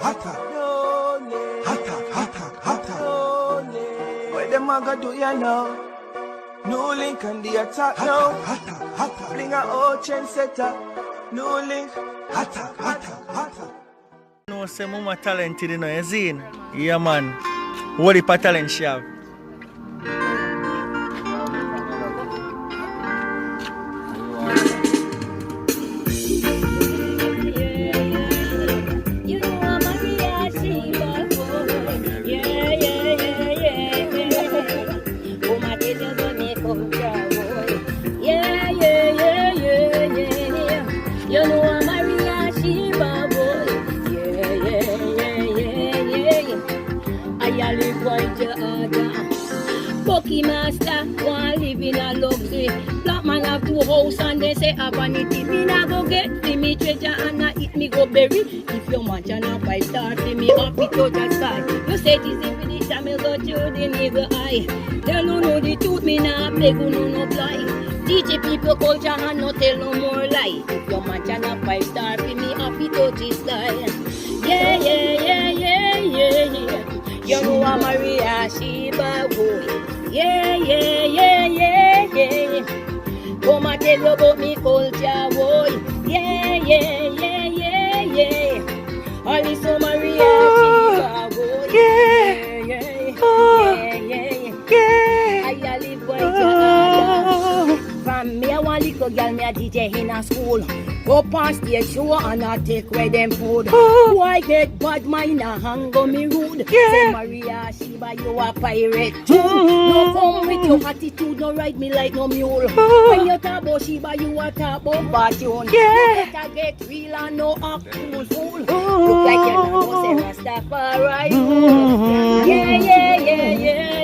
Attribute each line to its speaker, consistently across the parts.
Speaker 1: Attack. Attack. What them a go do ya now? No link on the attack now. Bring a old chain setter. No link. Attack.
Speaker 2: No say mama talented, you know, you see? Yeah man. What if a talent she have?
Speaker 3: Bucky master, one live in a luxury. Black man have 2 houses and they say a vanity. Me nah go get for me treasure and I eat me go berry. If your mansion a 5-star for me happy to the sky. You say this is with it and me go through the nigga eye. Tell no know the truth, me nah beg you no lie. DJ people culture and no tell no more lie. If your mansion a 5-star for me happy to the sky. Yeah. You know I'm Maria Sheba boy. Yeah. Come and tell you about me culture boy. Yeah. Only so Maria Sheba boy. Yeah. I live boy from me a one little girl me a DJ in a school. Go past stage show and I take away them food. Boy get bad mind and hang on me rude. Say Maria Sheba you a pirate too. No come with your attitude, no ride me like no mule. When you talk about Sheba you a talk about fortune. You better get real and no act fool. Look like you're not gonna say Rastafari. Yeah.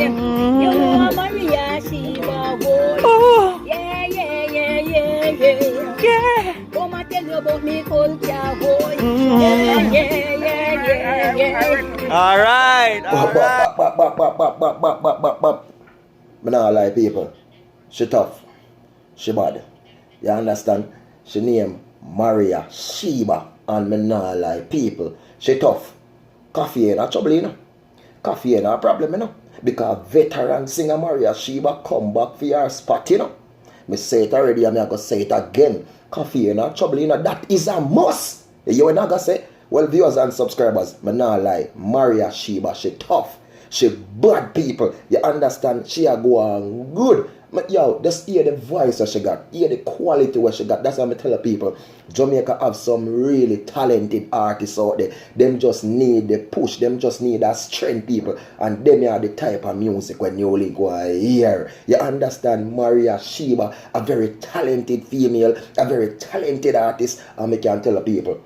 Speaker 3: You know I'm Maria Sheba boy. Yeah. Come and tell you about me culture boy. Yeah.
Speaker 2: Alright.
Speaker 4: Me nah lie people. She tough. She bad. You understand? She name Maria Sheba. And me nah lie people. She tough. Coffee ain't a trouble, you know. Coffee ain't a problem, you know. Because veteran singer Maria Sheba come back for your spot, you know. Me say it already and I'm going to say it again. Coffee ain't a trouble, you know. That is a must. You ain't going to say? Well, viewers and subscribers, me nah lie. Maria Sheba, she tough. She bad people. You understand? She a go on good. Yo, just hear the voice that she got. Hear the quality what she got. That's why I tell people. Jamaica have some really talented artists out there. Them just need the push. Them just need that strength, people. And them are the type of music when you only go hear. You understand? Maria Sheba, a very talented female, a very talented artist. And I can tell people,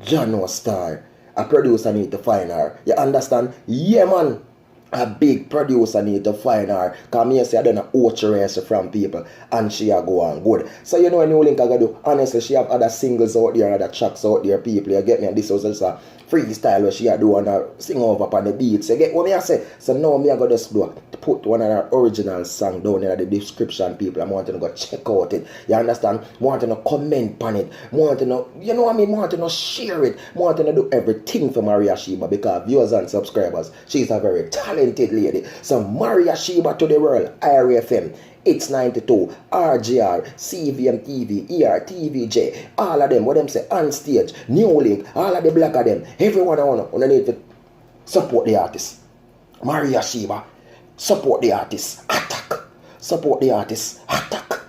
Speaker 4: John Star, a producer need to find her. You understand? Yeah, man. A big producer need to find her. Because me say I done a race from people. And she a go on good. So you know when you link I gotta do. Honestly, she have other singles out there, other tracks out there, people. You get me? And this was just a freestyle where she a do and sing over upon the beats. You get what me I say? So now me I gotta just do put one of her original song down in the description, people. I want to go check out it. You understand? I want to comment on it. I want to know, you know what I mean? I want to share it. I want to do everything for Maria Sheba because viewers and subscribers, she's a very talented lady. So Maria Sheba to the world, IRFM, It's 92, RGR, CVM TV, ERTVJ, all of them, what them say, on stage, New Link, all of the black of them, everyone I want to need to support the artist. Maria Sheba, support the artist, attack. Support the artist, attack.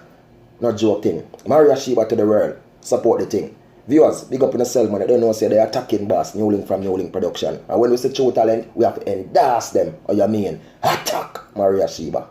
Speaker 4: Not joke thing. Maria Sheba to the world, support the thing. Viewers, big up in the cell, man. I don't know, say they're attacking boss, New Link from New Link Production. And when we say true talent, we have to endorse them. Or you mean, attack Maria Sheba.